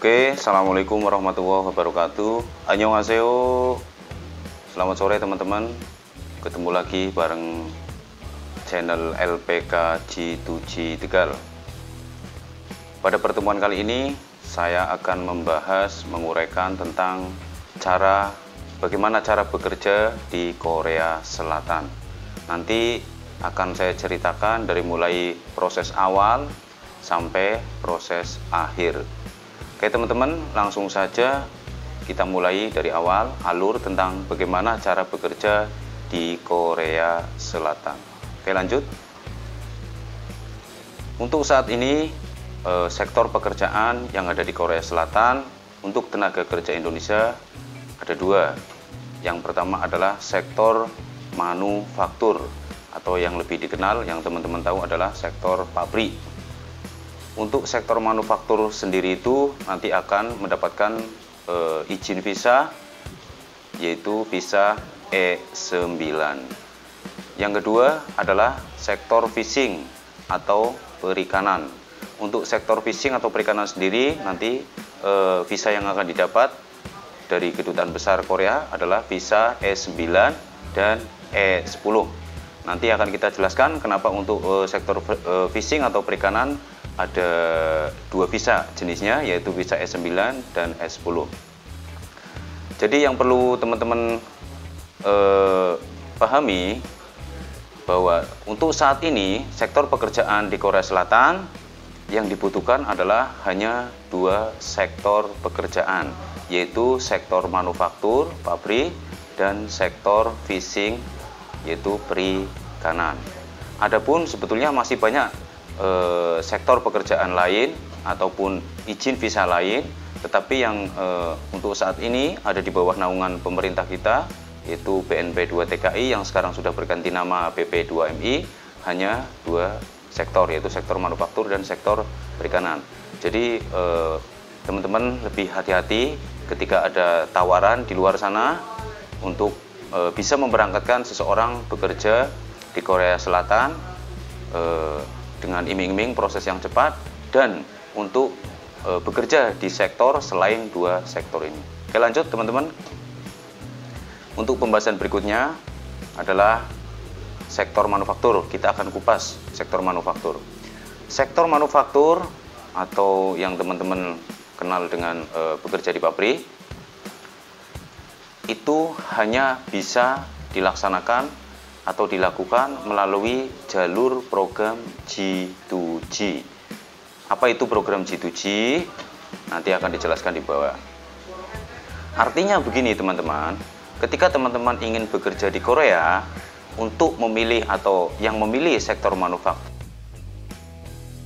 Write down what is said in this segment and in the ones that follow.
Oke, Assalamualaikum warahmatullahi wabarakatuh. Annyeonghaseyo. Selamat sore teman-teman. Ketemu lagi bareng channel LPK G2G Tegal. Pada pertemuan kali ini saya akan menguraikan tentang bagaimana cara bekerja di Korea Selatan. Nanti akan saya ceritakan dari mulai proses awal sampai proses akhir. Oke teman-teman, langsung saja kita mulai dari awal, alur tentang bagaimana cara bekerja di Korea Selatan. Oke, lanjut. Untuk saat ini sektor pekerjaan yang ada di Korea Selatan untuk tenaga kerja Indonesia ada dua. Yang pertama adalah sektor manufaktur, atau yang lebih dikenal, yang teman-teman tahu adalah sektor pabrik. Untuk sektor manufaktur sendiri itu nanti akan mendapatkan izin visa, yaitu visa E9. Yang kedua adalah sektor fishing atau perikanan. Untuk sektor fishing atau perikanan sendiri nanti visa yang akan didapat dari Kedutaan Besar Korea adalah visa E9 dan E10. Nanti akan kita jelaskan kenapa untuk sektor fishing atau perikanan ada dua visa jenisnya, yaitu visa E9 dan E10. Jadi yang perlu teman-teman pahami bahwa untuk saat ini sektor pekerjaan di Korea Selatan yang dibutuhkan adalah hanya dua sektor pekerjaan, yaitu sektor manufaktur, pabrik, dan sektor fishing, yaitu perikanan. Adapun sebetulnya masih banyak sektor pekerjaan lain ataupun izin visa lain, tetapi yang untuk saat ini ada di bawah naungan pemerintah kita, yaitu BNP2 TKI yang sekarang sudah berganti nama BP2MI, hanya dua sektor, yaitu sektor manufaktur dan sektor perikanan. Jadi teman-teman lebih hati-hati ketika ada tawaran di luar sana untuk bisa memberangkatkan seseorang bekerja di Korea Selatan dengan iming-iming proses yang cepat dan untuk bekerja di sektor selain dua sektor ini. Oke, lanjut teman-teman. Untuk pembahasan berikutnya adalah sektor manufaktur. Kita akan kupas sektor manufaktur. Sektor manufaktur atau yang teman-teman kenal dengan bekerja di pabrik itu hanya bisa dilaksanakan atau dilakukan melalui jalur program G2G. Apa itu program G2G? Nanti akan dijelaskan di bawah. Artinya begini teman-teman, ketika teman-teman ingin bekerja di Korea, untuk memilih atau yang memilih sektor manufaktur,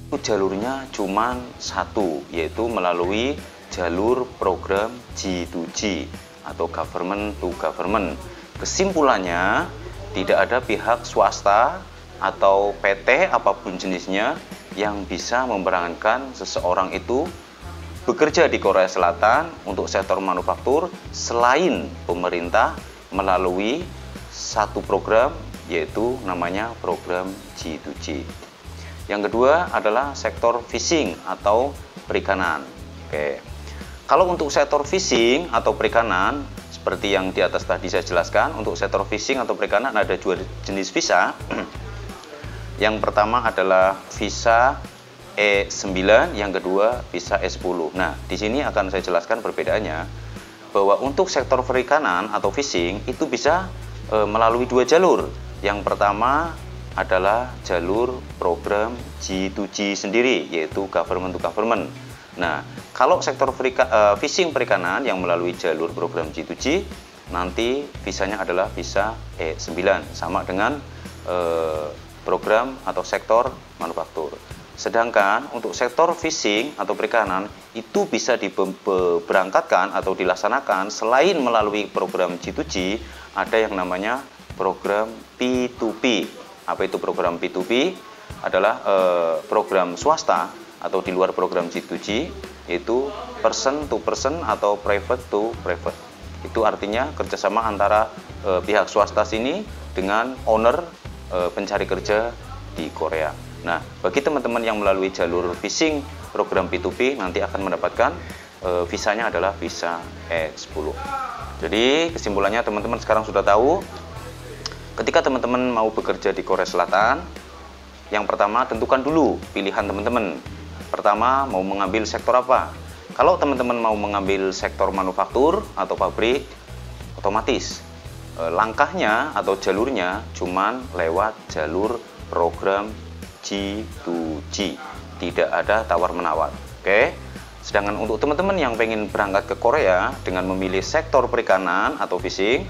itu jalurnya cuma satu, yaitu melalui jalur program G2G atau government to government. Kesimpulannya, tidak ada pihak swasta atau PT apapun jenisnya yang bisa memberangkatkan seseorang itu bekerja di Korea Selatan untuk sektor manufaktur selain pemerintah melalui satu program, yaitu namanya program G2G. Yang kedua adalah sektor fishing atau perikanan. Oke. Kalau untuk sektor fishing atau perikanan, seperti yang di atas tadi saya jelaskan, untuk sektor fishing atau perikanan ada dua jenis visa. Yang pertama adalah visa E9, yang kedua visa E10. Nah, di sini akan saya jelaskan perbedaannya, bahwa untuk sektor perikanan atau fishing itu bisa melalui dua jalur. Yang pertama adalah jalur program G2G sendiri, yaitu government to government. Nah, kalau sektor fishing perikanan yang melalui jalur program G2G, nanti visanya adalah visa E9, sama dengan program atau sektor manufaktur. Sedangkan untuk sektor fishing atau perikanan itu bisa diberangkatkan atau dilaksanakan selain melalui program G2G, ada yang namanya program P2P. Apa itu program P2P? Adalah program swasta atau di luar program G2G, yaitu person to person atau private to private. Itu artinya kerjasama antara pihak swasta sini dengan owner pencari kerja di Korea. Nah, bagi teman-teman yang melalui jalur fishing program P2P nanti akan mendapatkan visanya adalah visa E10. Jadi kesimpulannya teman-teman sekarang sudah tahu, ketika teman-teman mau bekerja di Korea Selatan, yang pertama tentukan dulu pilihan teman-teman. Pertama, mau mengambil sektor apa? Kalau teman-teman mau mengambil sektor manufaktur atau pabrik, otomatis langkahnya atau jalurnya cuman lewat jalur program G2G, tidak ada tawar-menawar. Oke. Sedangkan untuk teman-teman yang pengen berangkat ke Korea dengan memilih sektor perikanan atau fishing,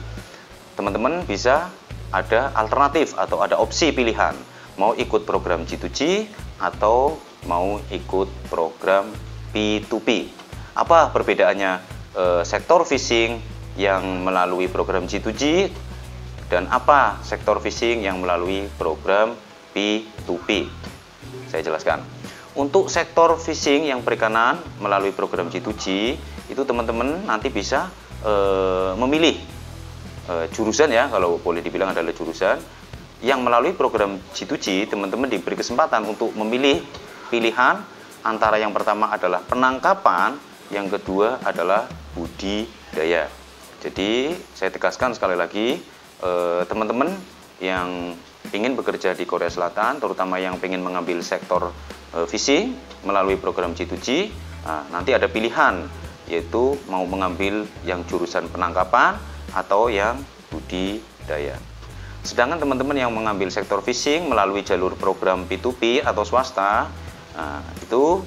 teman-teman bisa ada alternatif atau ada opsi pilihan, mau ikut program G2G atau mau ikut program P2P. Apa perbedaannya sektor fishing yang melalui program G2G dan apa sektor fishing yang melalui program P2P? Saya jelaskan. Untuk sektor fishing yang perikanan melalui program G2G, itu teman-teman nanti bisa memilih jurusan ya, kalau boleh dibilang adalah jurusan. Yang melalui program G2G, teman-teman diberi kesempatan untuk memilih pilihan antara yang pertama adalah penangkapan, yang kedua adalah budidaya. Jadi saya tegaskan sekali lagi, teman-teman yang ingin bekerja di Korea Selatan, terutama yang ingin mengambil sektor fishing melalui program G2G, nanti ada pilihan, yaitu mau mengambil yang jurusan penangkapan atau yang budidaya. Sedangkan teman-teman yang mengambil sektor fishing melalui jalur program P2P atau swasta, itu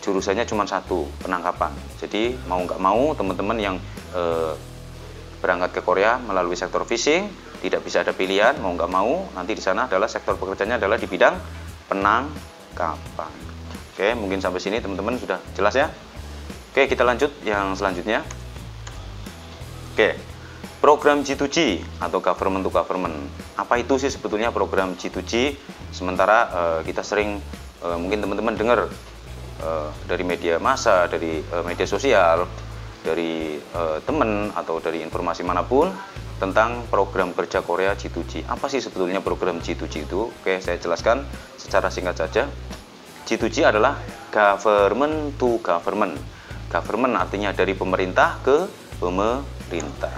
jurusannya cuma satu, penangkapan. Jadi mau nggak mau teman-teman yang berangkat ke Korea melalui sektor fishing tidak bisa ada pilihan, mau nggak mau nanti di sana adalah sektor pekerjaannya adalah di bidang penangkapan. Oke, mungkin sampai sini teman-teman sudah jelas ya. Oke, kita lanjut yang selanjutnya. Oke, program G2G atau government to government. Apa itu sih sebetulnya program G2G? Sementara kita sering mungkin teman-teman dengar dari media massa, dari media sosial, dari teman atau dari informasi manapun tentang program kerja Korea G2G. Apa sih sebetulnya program G2G itu? Oke, saya jelaskan secara singkat saja. G2G adalah government to government. Government artinya dari pemerintah ke pemerintah.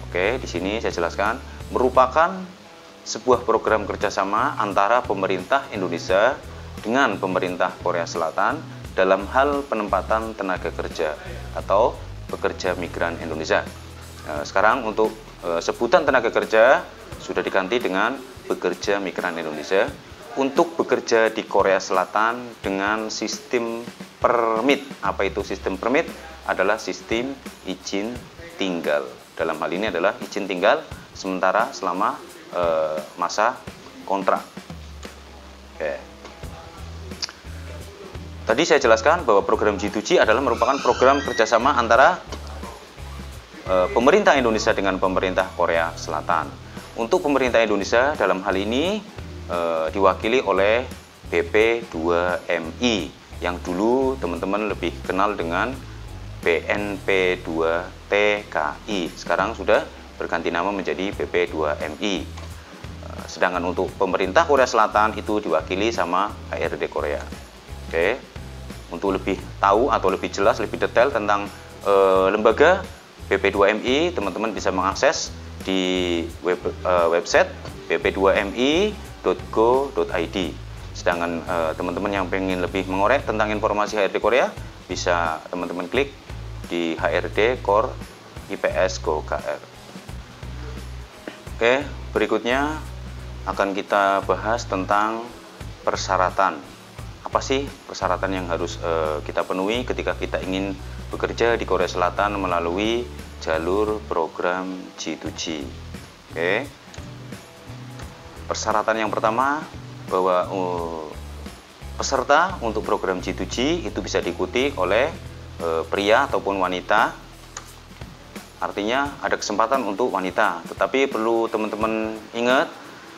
Oke, di sini saya jelaskan merupakan sebuah program kerjasama antara pemerintah Indonesia dengan pemerintah Korea Selatan dalam hal penempatan tenaga kerja atau pekerja migran Indonesia. Sekarang untuk sebutan tenaga kerja sudah diganti dengan pekerja migran Indonesia untuk bekerja di Korea Selatan dengan sistem permit. Apa itu sistem permit? Adalah sistem izin tinggal. Dalam hal ini adalah izin tinggal sementara selama masa kontrak. Oke. Tadi saya jelaskan bahwa program G2G adalah merupakan program kerjasama antara pemerintah Indonesia dengan pemerintah Korea Selatan. Untuk pemerintah Indonesia dalam hal ini diwakili oleh BP2MI yang dulu teman-teman lebih kenal dengan BNP2TKI. Sekarang sudah berganti nama menjadi BP2MI. Sedangkan untuk pemerintah Korea Selatan itu diwakili sama HRD Korea. Oke. Untuk lebih tahu atau lebih jelas, lebih detail tentang lembaga BP2MI, teman-teman bisa mengakses di website bp2mi.go.id. Sedangkan teman-teman yang pengen lebih mengorek tentang informasi HRD Korea, bisa teman-teman klik di HRD Core IPS Go KR. Oke, berikutnya akan kita bahas tentang persyaratan. Apa sih persyaratan yang harus kita penuhi ketika kita ingin bekerja di Korea Selatan melalui jalur program G2G? Oke. Persyaratan yang pertama bahwa peserta untuk program G2G itu bisa diikuti oleh pria ataupun wanita. Artinya ada kesempatan untuk wanita, tetapi perlu teman-teman ingat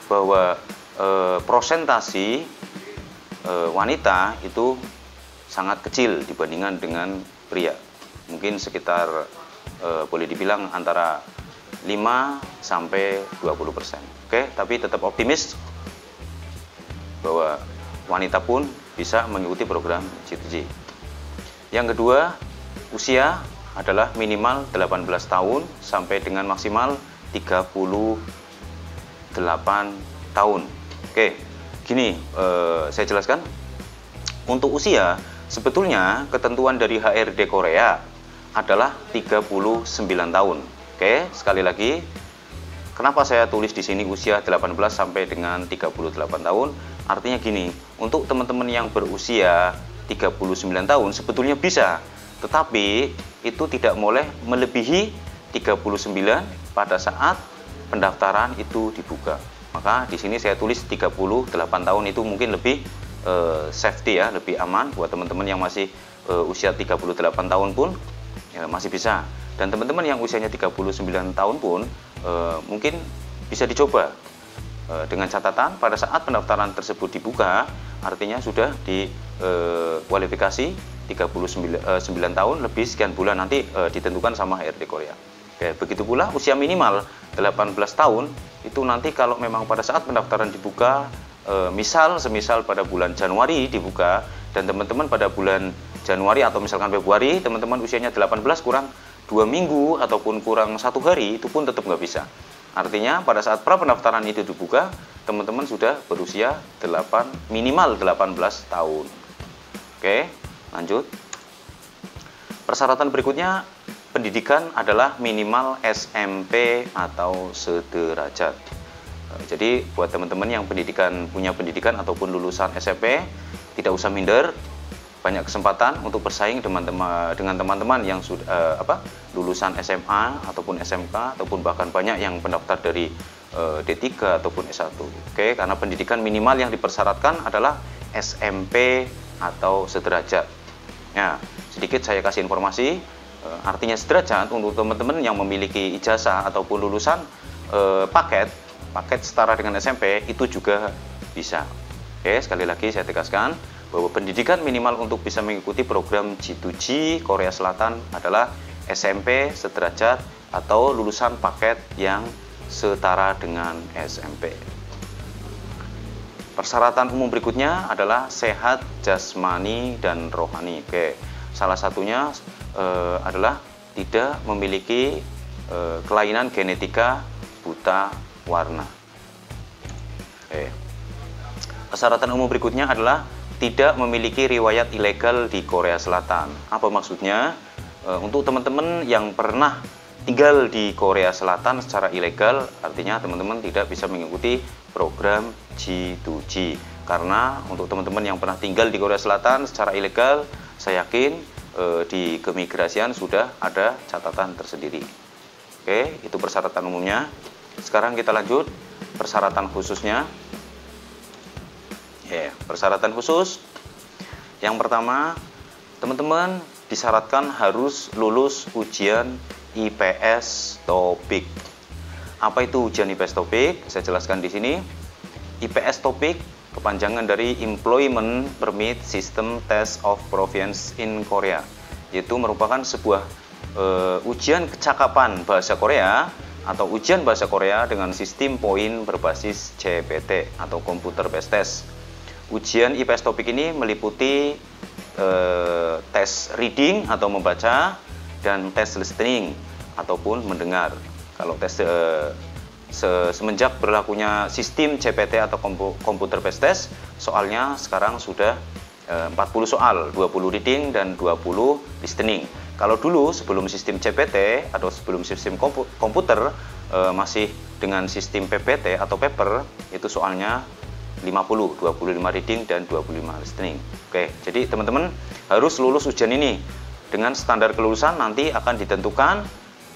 bahwa prosentasi wanita itu sangat kecil dibandingkan dengan pria. Mungkin sekitar boleh dibilang antara 5 sampai 20%. Oke, tapi tetap optimis bahwa wanita pun bisa mengikuti program G2G. Yang kedua, usia adalah minimal 18 tahun sampai dengan maksimal 38 tahun. Oke, gini saya jelaskan. Untuk usia, sebetulnya ketentuan dari HRD Korea adalah 39 tahun. Oke, sekali lagi, kenapa saya tulis di sini usia 18 sampai dengan 38 tahun? Artinya gini, untuk teman-teman yang berusia 39 tahun sebetulnya bisa, tetapi itu tidak boleh melebihi 39 pada saat pendaftaran itu dibuka. Maka di sini saya tulis 38 tahun, itu mungkin lebih safety ya, lebih aman buat teman-teman yang masih usia 38 tahun pun ya, masih bisa. Dan teman-teman yang usianya 39 tahun pun mungkin bisa dicoba dengan catatan pada saat pendaftaran tersebut dibuka, artinya sudah di kualifikasi 39 tahun lebih sekian bulan, nanti ditentukan sama HRD Korea. Oke, begitu pula usia minimal 18 tahun itu nanti kalau memang pada saat pendaftaran dibuka, semisal pada bulan Januari dibuka dan teman-teman pada bulan Januari atau misalkan Februari teman-teman usianya 18 kurang 2 minggu ataupun kurang 1 hari, itu pun tetap nggak bisa. Artinya pada saat pra pendaftaran itu dibuka, teman-teman sudah berusia minimal 18 tahun. Oke, lanjut. Persyaratan berikutnya, pendidikan adalah minimal SMP atau sederajat. Jadi buat teman-teman yang punya pendidikan ataupun lulusan SMP, tidak usah minder, banyak kesempatan untuk bersaing dengan teman-teman yang sudah lulusan SMA ataupun SMK, ataupun bahkan banyak yang pendaftar dari D3 ataupun S1. Oke, karena pendidikan minimal yang dipersyaratkan adalah SMP atau sederajat. Ya, sedikit saya kasih informasi, artinya sederajat untuk teman-teman yang memiliki ijazah ataupun lulusan paket setara dengan SMP itu juga bisa. Oke, sekali lagi saya tegaskan bahwa pendidikan minimal untuk bisa mengikuti program G2G Korea Selatan adalah SMP sederajat atau lulusan paket yang setara dengan SMP. Persyaratan umum berikutnya adalah sehat jasmani dan rohani. Oke, salah satunya adalah tidak memiliki kelainan genetika buta warna. Oke. Persyaratan umum berikutnya adalah tidak memiliki riwayat ilegal di Korea Selatan. Apa maksudnya? Untuk teman-teman yang pernah tinggal di Korea Selatan secara ilegal, artinya teman-teman tidak bisa mengikuti program G2G. Karena untuk teman-teman yang pernah tinggal di Korea Selatan secara ilegal, saya yakin di keimigrasian sudah ada catatan tersendiri. Oke, itu persyaratan umumnya. Sekarang kita lanjut persyaratan khususnya. Persyaratan khusus. Yang pertama, teman-teman disyaratkan harus lulus ujian IPS TOPIK. Apa itu ujian IPS TOPIK? Saya jelaskan di sini. IPS TOPIK kepanjangan dari Employment Permit System Test of Proficiency in Korea, yaitu merupakan sebuah ujian kecakapan bahasa Korea atau ujian bahasa Korea dengan sistem poin berbasis CPT atau Computer Based Test. Ujian IPS TOPIK ini meliputi tes reading atau membaca dan tes listening ataupun mendengar. Kalau tes semenjak berlakunya sistem CPT atau Computer Based Test, soalnya sekarang sudah 40 soal, 20 reading dan 20 listening. Kalau dulu sebelum sistem CPT atau sebelum sistem komputer masih dengan sistem PPT atau paper, itu soalnya 50, 25 reading dan 25 listening. Oke, jadi teman-teman harus lulus ujian ini. Dengan standar kelulusan nanti akan ditentukan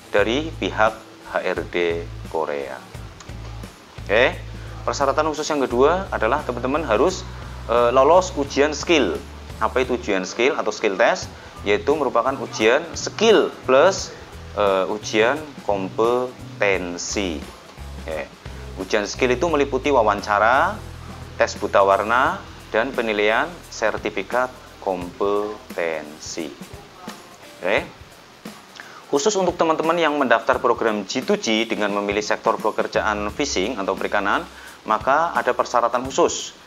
dari pihak HRD Korea. Oke, persyaratan khusus yang kedua adalah teman-teman harus lolos ujian skill. Apa itu ujian skill atau skill test? Yaitu merupakan ujian skill plus ujian kompetensi. Oke. Ujian skill itu meliputi wawancara, tes buta warna, dan penilaian sertifikat kompetensi. Oke. Khusus untuk teman-teman yang mendaftar program G2G dengan memilih sektor pekerjaan fishing atau perikanan, maka ada persyaratan khusus.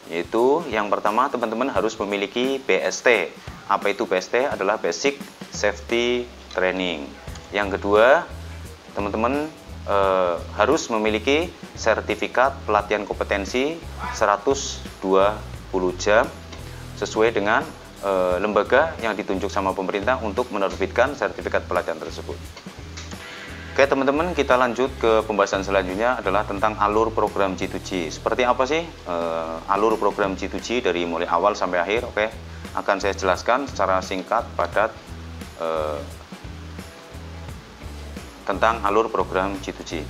Yaitu yang pertama, teman-teman harus memiliki BST Apa itu BST? Adalah Basic Safety Training. Yang kedua, teman-teman harus memiliki sertifikat pelatihan kompetensi 120 jam sesuai dengan lembaga yang ditunjuk sama pemerintah untuk menerbitkan sertifikat pelatihan tersebut. Oke teman-teman, kita lanjut ke pembahasan selanjutnya adalah tentang alur program G2G. Seperti apa sih alur program G2G dari mulai awal sampai akhir? Oke, akan saya jelaskan secara singkat, padat tentang alur program G2G.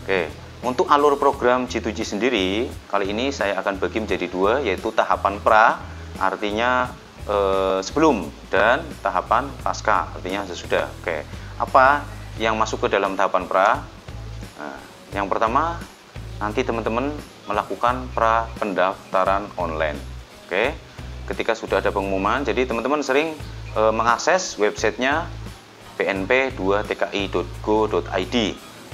Oke, untuk alur program G2G sendiri, kali ini saya akan bagi menjadi dua, yaitu tahapan pra, artinya sebelum, dan tahapan pasca, artinya sesudah. Oke, apa yang masuk ke dalam tahapan pra? Nah, yang pertama, nanti teman-teman melakukan pra pendaftaran online. Oke, ketika sudah ada pengumuman, jadi teman-teman sering mengakses websitenya bnp2tki.go.id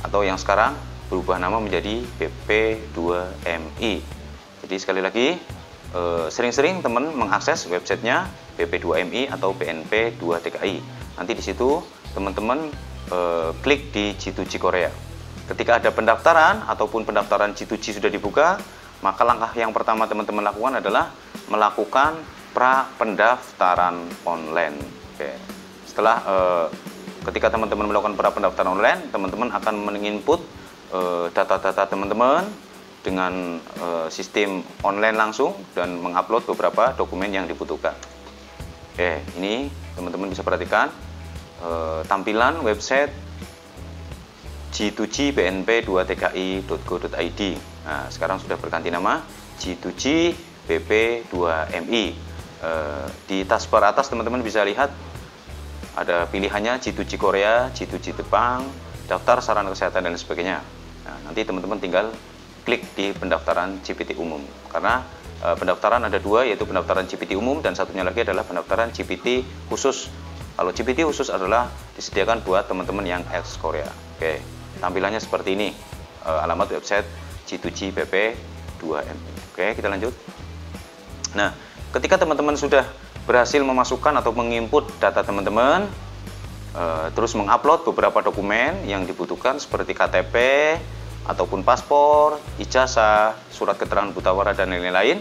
atau yang sekarang berubah nama menjadi BP2MI. Jadi sekali lagi, sering-sering teman mengakses websitenya BP2MI atau BNP2TKI. Nanti di situ teman-teman klik di G2G Korea. Ketika ada pendaftaran ataupun pendaftaran G2G sudah dibuka, maka langkah yang pertama teman-teman lakukan adalah melakukan pra pendaftaran online. Oke. Setelah ketika teman-teman melakukan pra pendaftaran online, teman-teman akan menginput data-data teman-teman dengan sistem online langsung dan mengupload beberapa dokumen yang dibutuhkan. Oke, ini teman-teman bisa perhatikan tampilan website G2G bnp2tki.go.id. Nah, sekarang sudah berganti nama G2G BP2MI. Di taskbar atas teman-teman bisa lihat ada pilihannya G2G Korea, G2G Jepang, daftar sarana kesehatan dan sebagainya. Nah, nanti teman-teman tinggal klik di pendaftaran GPT umum, karena pendaftaran ada dua, yaitu pendaftaran GPT umum dan satunya lagi adalah pendaftaran GPT khusus. Kalau GPT khusus adalah disediakan buat teman-teman yang ex Korea. Oke, tampilannya seperti ini, alamat website G2G BP2MI. Oke, kita lanjut. Nah, ketika teman-teman sudah berhasil memasukkan atau menginput data teman-teman, terus mengupload beberapa dokumen yang dibutuhkan seperti KTP ataupun paspor, ijazah, surat keterangan buta wara dan lain-lain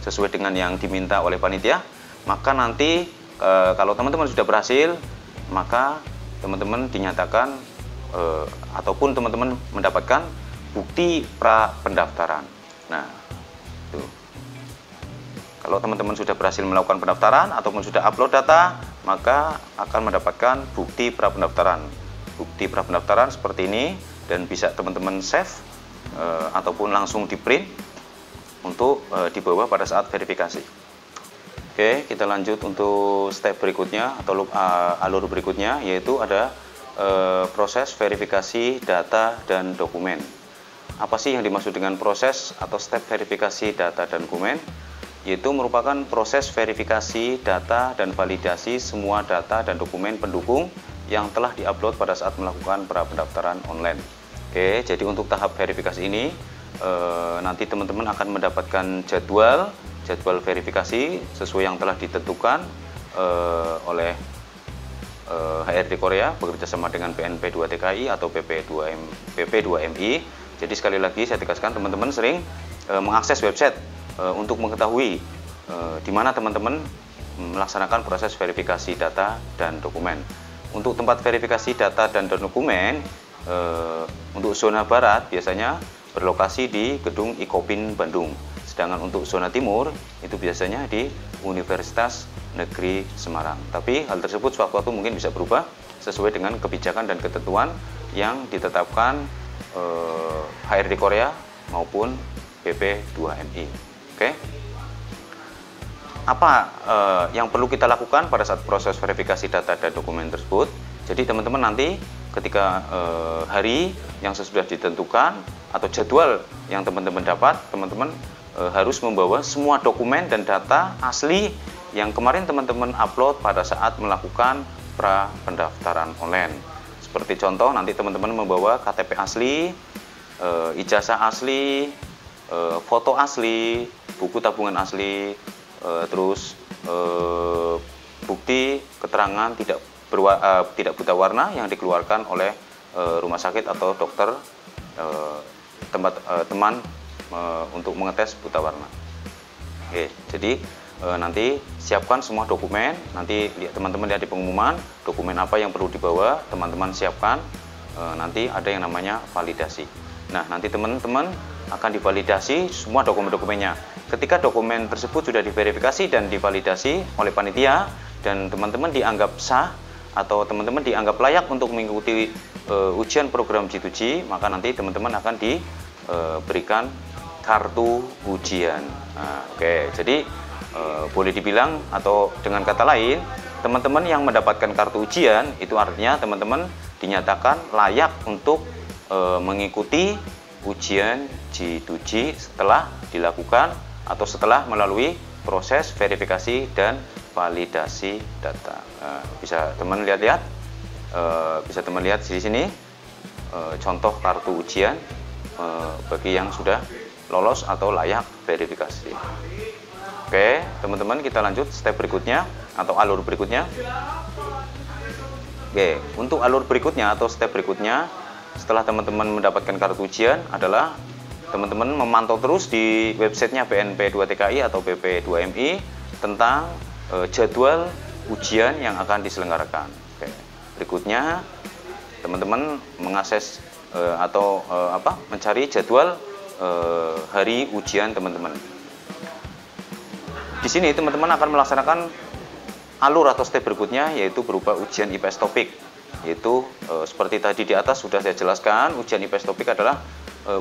sesuai dengan yang diminta oleh panitia, maka nanti kalau teman-teman sudah berhasil, maka teman-teman dinyatakan ataupun teman-teman mendapatkan bukti pra pendaftaran. Nah, itu. Kalau teman-teman sudah berhasil melakukan pendaftaran ataupun sudah upload data, maka akan mendapatkan bukti pra pendaftaran. Bukti pra pendaftaran seperti ini, dan bisa teman-teman save ataupun langsung di print untuk dibawa pada saat verifikasi. Oke, kita lanjut untuk step berikutnya atau alur berikutnya, yaitu ada proses verifikasi data dan dokumen. Apa sih yang dimaksud dengan proses atau step verifikasi data dan dokumen? Yaitu merupakan proses verifikasi data dan validasi semua data dan dokumen pendukung yang telah diupload pada saat melakukan pra pendaftaran online. Oke, jadi untuk tahap verifikasi ini nanti teman-teman akan mendapatkan jadwal verifikasi sesuai yang telah ditentukan oleh HRD Korea bekerja sama dengan BNP2TKI atau BP2MI. Jadi sekali lagi saya tegaskan, teman-teman sering mengakses website untuk mengetahui di mana teman-teman melaksanakan proses verifikasi data dan dokumen. Untuk tempat verifikasi data dan dokumen untuk zona barat biasanya berlokasi di Gedung Ikopin Bandung. Sedangkan untuk zona timur itu biasanya di Universitas Negeri Semarang. Tapi hal tersebut sewaktu-waktu mungkin bisa berubah sesuai dengan kebijakan dan ketentuan yang ditetapkan HRD Korea maupun BP2MI. Oke. Apa yang perlu kita lakukan pada saat proses verifikasi data dan dokumen tersebut? Jadi teman-teman nanti ketika hari yang sesudah ditentukan atau jadwal yang teman-teman dapat, teman-teman harus membawa semua dokumen dan data asli yang kemarin teman-teman upload pada saat melakukan pra pendaftaran online. Seperti contoh, nanti teman-teman membawa KTP asli, ijazah asli, foto asli, buku tabungan asli, terus bukti keterangan tidak buta warna yang dikeluarkan oleh rumah sakit atau dokter teman untuk mengetes buta warna. Oke, jadi nanti siapkan semua dokumen. Nanti teman-teman lihat di pengumuman dokumen apa yang perlu dibawa, teman-teman siapkan. Nanti ada yang namanya validasi. Nah, nanti teman-teman akan divalidasi semua dokumen-dokumennya. Ketika dokumen tersebut sudah diverifikasi dan divalidasi oleh panitia dan teman-teman dianggap sah atau teman-teman dianggap layak untuk mengikuti ujian program G2G, maka nanti teman-teman akan diberikan kartu ujian. Nah, oke, jadi boleh dibilang atau dengan kata lain, teman-teman yang mendapatkan kartu ujian itu artinya teman-teman dinyatakan layak untuk mengikuti ujian G2G setelah dilakukan atau setelah melalui proses verifikasi dan validasi data. Bisa teman lihat-lihat, bisa teman lihat di sini contoh kartu ujian bagi yang sudah lolos atau layak verifikasi. Oke, teman-teman, kita lanjut step berikutnya atau alur berikutnya. Oke, untuk alur berikutnya atau step berikutnya setelah teman-teman mendapatkan kartu ujian adalah teman-teman memantau terus di websitenya BNP2TKI atau BP2MI tentang jadwal ujian yang akan diselenggarakan. Oke. Berikutnya teman-teman mengakses atau mencari jadwal hari ujian teman-teman. Di sini teman-teman akan melaksanakan alur atau step berikutnya, yaitu berupa ujian IPS topik. Yaitu seperti tadi di atas sudah saya jelaskan, ujian IPS topik adalah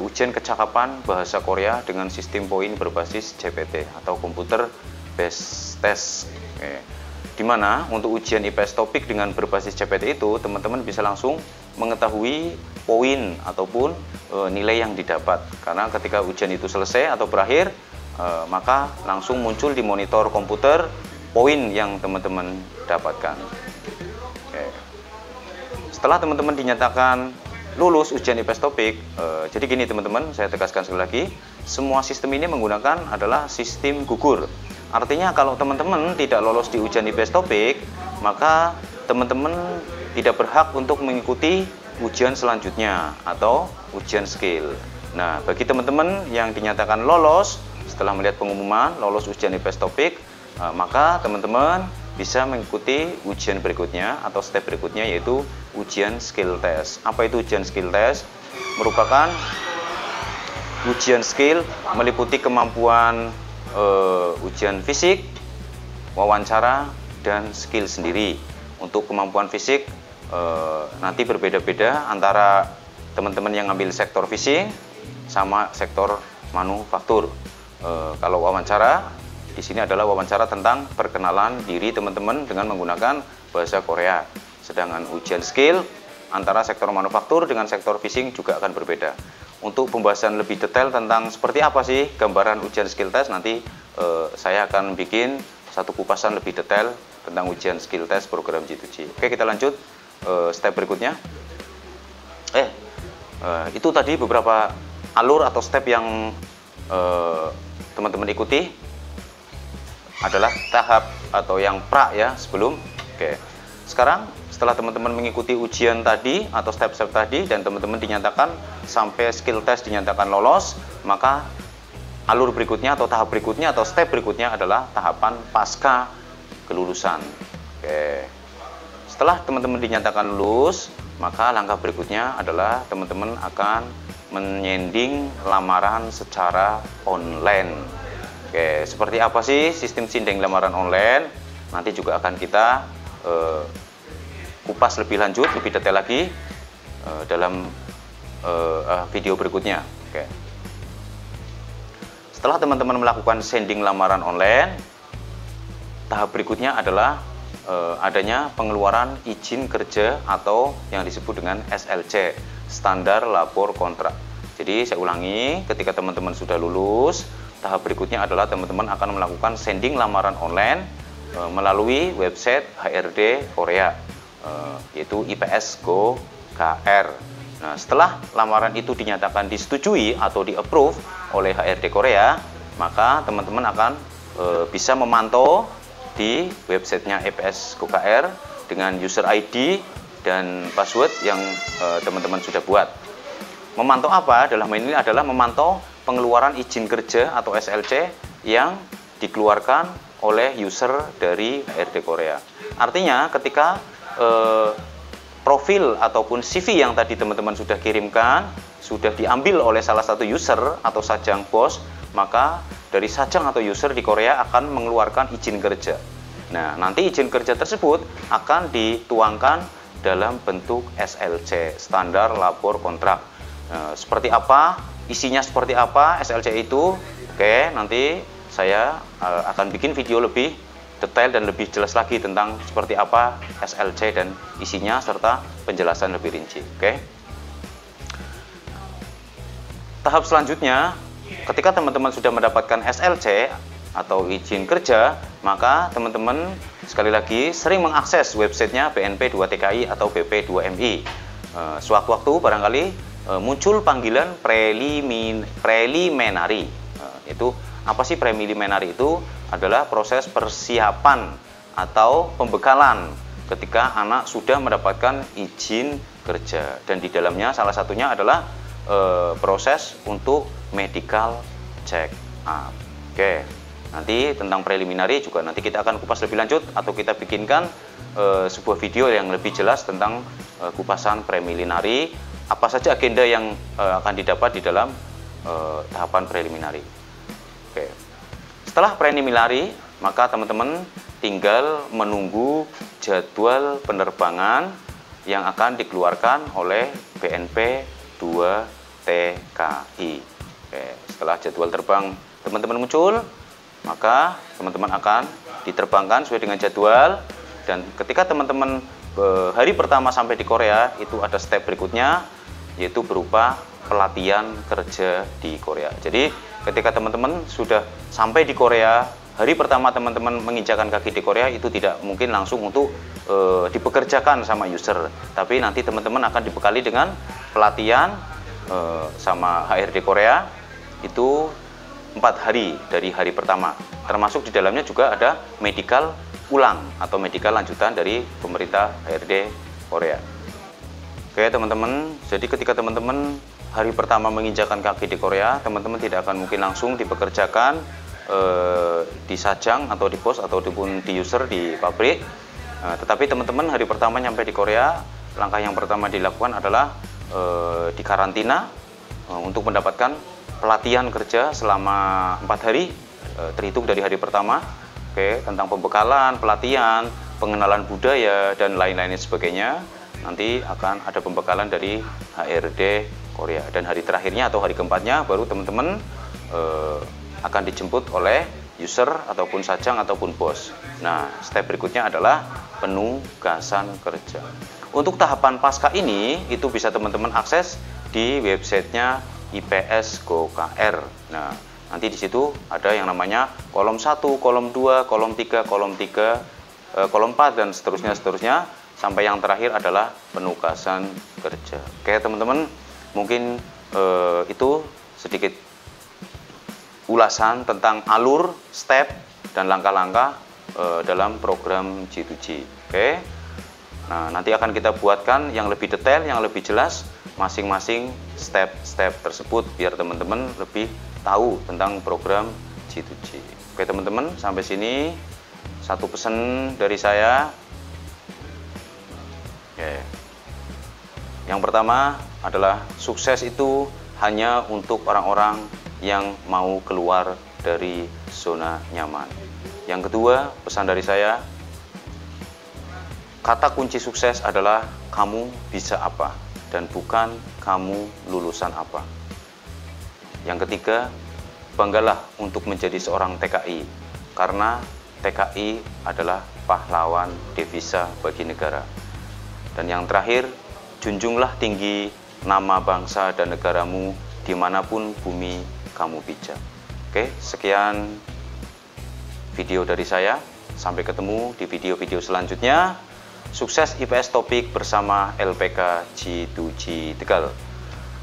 ujian kecakapan bahasa Korea dengan sistem poin berbasis CPT atau Computer Based Test. Oke. Dimana untuk ujian IPS topik dengan berbasis CPT itu teman-teman bisa langsung mengetahui poin ataupun nilai yang didapat, karena ketika ujian itu selesai atau berakhir maka langsung muncul di monitor komputer poin yang teman-teman dapatkan. Oke. Setelah teman-teman dinyatakan lulus ujian IPS topik, jadi gini teman-teman, saya tegaskan sekali lagi, semua sistem ini menggunakan adalah sistem gugur. Artinya kalau teman-teman tidak lolos di ujian IPS topik, maka teman-teman tidak berhak untuk mengikuti ujian selanjutnya atau ujian skill. Nah, bagi teman-teman yang dinyatakan lolos setelah melihat pengumuman lolos ujian IPS topik, maka teman-teman bisa mengikuti ujian berikutnya atau step berikutnya, yaitu ujian skill test. Apa itu ujian skill test? Merupakan ujian skill meliputi kemampuan ujian fisik, wawancara, dan skill sendiri. Untuk kemampuan fisik nanti berbeda-beda antara teman-teman yang ngambil sektor fisik sama sektor manufaktur. Kalau wawancara di sini adalah wawancara tentang perkenalan diri teman-teman dengan menggunakan bahasa Korea. Sedangkan ujian skill antara sektor manufaktur dengan sektor fishing juga akan berbeda. Untuk pembahasan lebih detail tentang seperti apa sih gambaran ujian skill test, nanti saya akan bikin satu kupasan lebih detail tentang ujian skill test program G2G. Oke, kita lanjut step berikutnya. Itu tadi beberapa alur atau step yang teman-teman ikuti adalah tahap atau yang pra ya sebelum. Oke. Sekarang setelah teman-teman mengikuti ujian tadi atau step-step tadi dan teman-teman dinyatakan sampai skill test dinyatakan lolos, maka alur berikutnya atau tahap berikutnya atau step berikutnya adalah tahapan pasca kelulusan. Oke. Setelah teman-teman dinyatakan lulus, maka langkah berikutnya adalah teman-teman akan menyending lamaran secara online. Oke, seperti apa sih sistem sindeng lamaran online? Nanti juga akan kita kupas lebih lanjut, lebih detail lagi dalam video berikutnya. Oke. Setelah teman-teman melakukan sending lamaran online, tahap berikutnya adalah adanya pengeluaran izin kerja atau yang disebut dengan SLC, standar lapor kontrak. Jadi saya ulangi, ketika teman-teman sudah lulus, tahap berikutnya adalah teman-teman akan melakukan sending lamaran online melalui website HRD Korea, yaitu IPS Go KR. Nah, setelah lamaran itu dinyatakan disetujui atau di-approve oleh HRD Korea, maka teman-teman akan bisa memantau di websitenya IPS GoKR dengan user ID dan password yang teman-teman sudah buat. Memantau apa? Dalam ini adalah memantau pengeluaran izin kerja atau SLC yang dikeluarkan oleh user dari HRD Korea. Artinya ketika profil ataupun CV yang tadi teman-teman sudah kirimkan sudah diambil oleh salah satu user atau sajang bos, maka dari sajang atau user di Korea akan mengeluarkan izin kerja. Nah, nanti izin kerja tersebut akan dituangkan dalam bentuk SLC, standar labor kontrak. Seperti apa, isinya seperti apa SLC itu? Oke, nanti saya akan bikin video lebih detail dan lebih jelas lagi tentang seperti apa SLC dan isinya serta penjelasan lebih rinci. Oke. Tahap selanjutnya, ketika teman-teman sudah mendapatkan SLC atau izin kerja, maka teman-teman sekali lagi sering mengakses websitenya BNP 2 TKI atau BP 2 MI. Sewaktu-waktu barangkali muncul panggilan preliminary. Itu apa sih preliminary? Itu adalah proses persiapan atau pembekalan ketika anak sudah mendapatkan izin kerja, dan di dalamnya salah satunya adalah proses untuk medical check up. Oke, nanti tentang preliminary juga nanti kita akan kupas lebih lanjut atau kita bikinkan sebuah video yang lebih jelas tentang kupasan preliminary, apa saja agenda yang akan didapat di dalam tahapan preliminary. Oke. Setelah preliminary, maka teman-teman tinggal menunggu jadwal penerbangan yang akan dikeluarkan oleh BNP 2 TKI. Oke, setelah jadwal terbang teman-teman muncul, maka teman-teman akan diterbangkan sesuai dengan jadwal, dan ketika teman-teman hari pertama sampai di Korea, itu ada step berikutnya, yaitu berupa pelatihan kerja di Korea. Jadi ketika teman-teman sudah sampai di Korea, hari pertama teman-teman menginjakan kaki di Korea itu tidak mungkin langsung untuk dipekerjakan sama user, tapi nanti teman-teman akan dibekali dengan pelatihan sama HRD Korea itu 4 hari dari hari pertama, termasuk di dalamnya juga ada medical ulang atau medical lanjutan dari pemerintah HRD Korea. Oke teman-teman, jadi ketika teman-teman hari pertama menginjakan kaki di Korea, teman-teman tidak akan mungkin langsung dipekerjakan di sajang atau di pos ataupun di user di pabrik. Tetapi teman-teman hari pertama nyampe di Korea, langkah yang pertama dilakukan adalah di karantina untuk mendapatkan pelatihan kerja selama 4 hari terhitung dari hari pertama. Oke, tentang pembekalan, pelatihan, pengenalan budaya dan lain-lain sebagainya. Nanti akan ada pembekalan dari HRD Korea, dan hari terakhirnya atau hari keempatnya baru teman-teman akan dijemput oleh user ataupun sajang ataupun bos. Nah, step berikutnya adalah penugasan kerja. Untuk tahapan pasca ini itu bisa teman-teman akses di websitenya IPS GoKR. Nah, nanti di situ ada yang namanya kolom 1, kolom 2, kolom 3, kolom 3, kolom 4 dan seterusnya sampai yang terakhir adalah penugasan kerja. Oke, teman-teman, mungkin itu sedikit ulasan tentang alur, step dan langkah-langkah dalam program G2G. Oke. Nah, nanti akan kita buatkan yang lebih detail, yang lebih jelas masing-masing step-step tersebut biar teman-teman lebih tahu tentang program G2G. Oke teman-teman, sampai sini satu pesan dari saya. Oke. Yang pertama adalah sukses itu hanya untuk orang-orang yang mau keluar dari zona nyaman. Yang kedua, pesan dari saya, kata kunci sukses adalah kamu bisa apa dan bukan kamu lulusan apa. Yang ketiga, banggalah untuk menjadi seorang TKI karena TKI adalah pahlawan devisa bagi negara. Dan yang terakhir, junjunglah tinggi nama bangsa dan negaramu dimanapun bumi kamu pijak. Oke, sekian video dari saya. Sampai ketemu di video-video selanjutnya. Sukses IPS Topik bersama LPK G2G Tegal.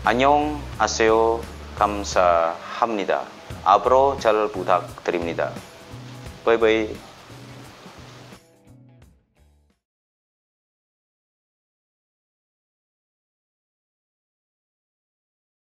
Annyeong, aseo, 감사합니다. 앞으로 잘 부탁드립니다. Bye bye.